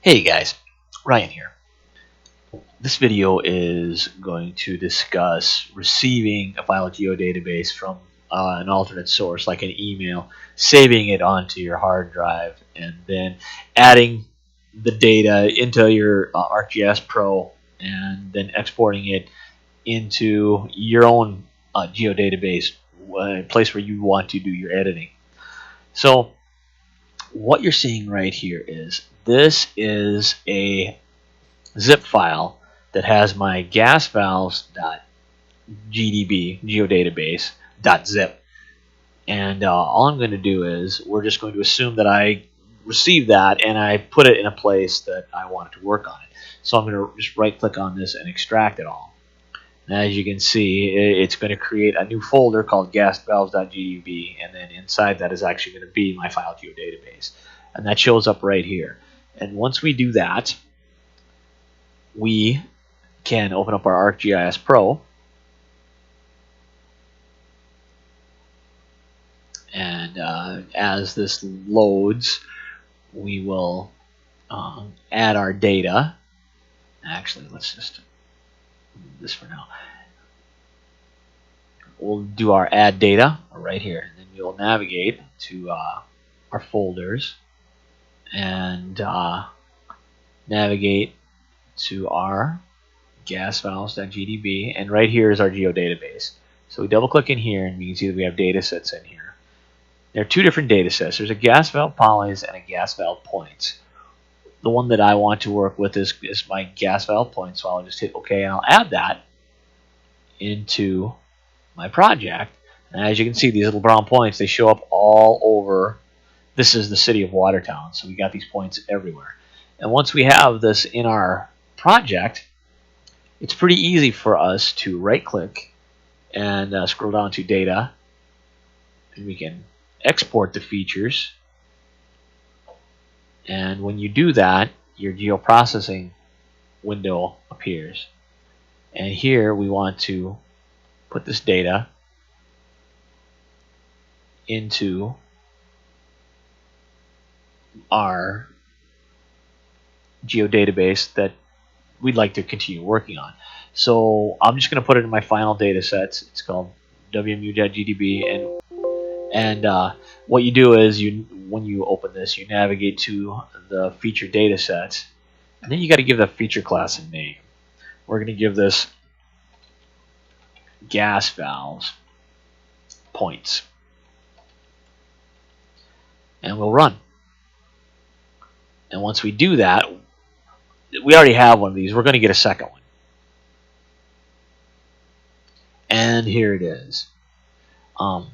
Hey guys, Ryan here. This video is going to discuss receiving a file geodatabase from an alternate source like an email, saving it onto your hard drive, and then adding the data into your ArcGIS Pro and then exporting it into your own geodatabase, a place where you want to do your editing. So what you're seeing right here is this is a zip file that has my gas valves.gdb geodatabase.zip, and all I'm going to do is we're just going to assume that I received that and I put it in a place that I wanted to work on it. So I'm going to just right click on this and extract it all. And as you can see, it's going to create a new folder called gasvalves.gdb, and then inside that is actually going to be my file geodatabase, and that shows up right here. And once we do that, we can open up our ArcGIS Pro, and as this loads, we will add our data. Actually, let's just do this for now. We'll do our add data right here, and then we'll navigate to our folders and navigate to our gasvalves.gdb, and right here is our geodatabase. So we double click in here and we can see that we have data sets in here. There are two different data sets. There's a gas valve polys and a gas valve points. The one that I want to work with is my gas valve point, so I'll just hit OK and I'll add that into my project. And as you can see, these little brown points, they show up all over. This is the city of Watertown, so we got these points everywhere. And once we have this in our project, it's pretty easy for us to right click and scroll down to data, and we can export the features. And when you do that, your geoprocessing window appears, and here we want to put this data into our geodatabase that we'd like to continue working on. So I'm just going to put it in my final data sets. It's called wmu.gdb, and what you do is when you open this, you navigate to the feature data sets, and then you got to give the feature class a name. We're going to give this gas valves points, and we'll run. And once we do that, we already have one of these. We're going to get a second one. And here it is. The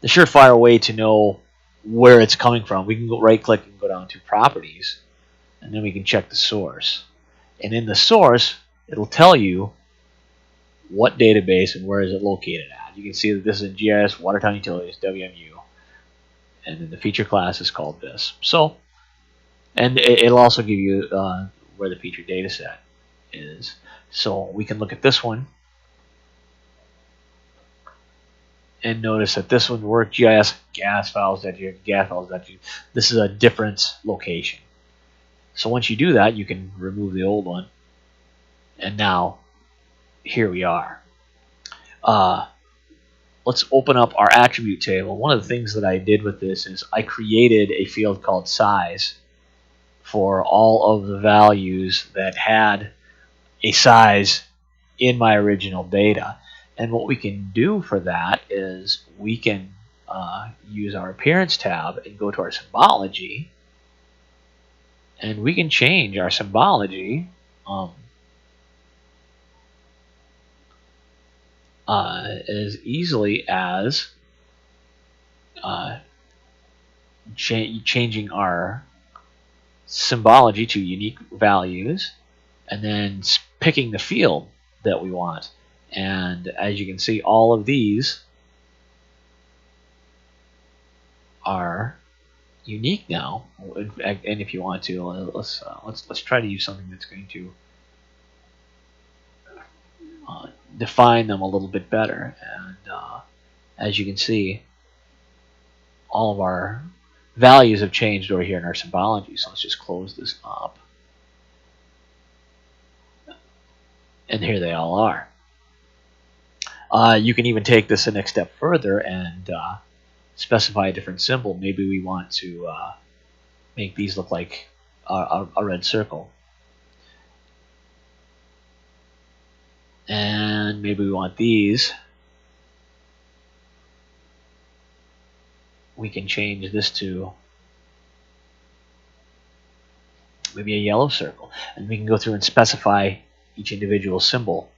surefire way to know where it's coming from, we can go right click and go down to properties, and then we can check the source. And in the source, it'll tell you what database and where is it located at. You can see that this is in GIS Watertown Utilities WMU, and then the feature class is called this. So, and it'll also give you where the feature data set is. So we can look at this one and notice that this one worked GIS gas files that you gas files that you. This is a different location. So once you do that, you can remove the old one, and now here we are. Let's open up our attribute table. One of the things that I did with this is I created a field called size for all of the values that had a size in my original data. And what we can do for that is we can use our appearance tab and go to our symbology, and we can change our symbology as easily as changing our symbology to unique values, and then picking the field that we want. And as you can see, all of these are unique now. In fact, and if you want to, let's try to use something that's going to define them a little bit better. And as you can see, all of our values have changed over here in our symbology. So let's just close this up. And here they all are. You can even take this the next step further and specify a different symbol. Maybe we want to make these look like a red circle. And maybe we want these. We can change this to maybe a yellow circle. And we can go through and specify each individual symbol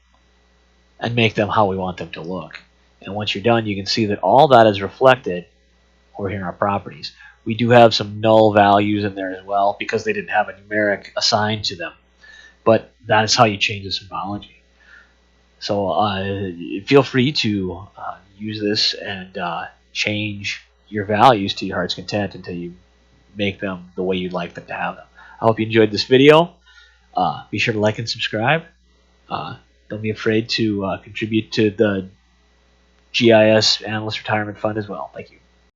and make them how we want them to look. And once you're done, you can see that all that is reflected over here in our properties. We do have some null values in there as well because they didn't have a numeric assigned to them. But that is how you change the symbology. So feel free to use this and change your values to your heart's content until you make them the way you'd like them to have them. I hope you enjoyed this video. Be sure to like and subscribe. Don't be afraid to contribute to the GIS Analyst Retirement Fund as well. Thank you.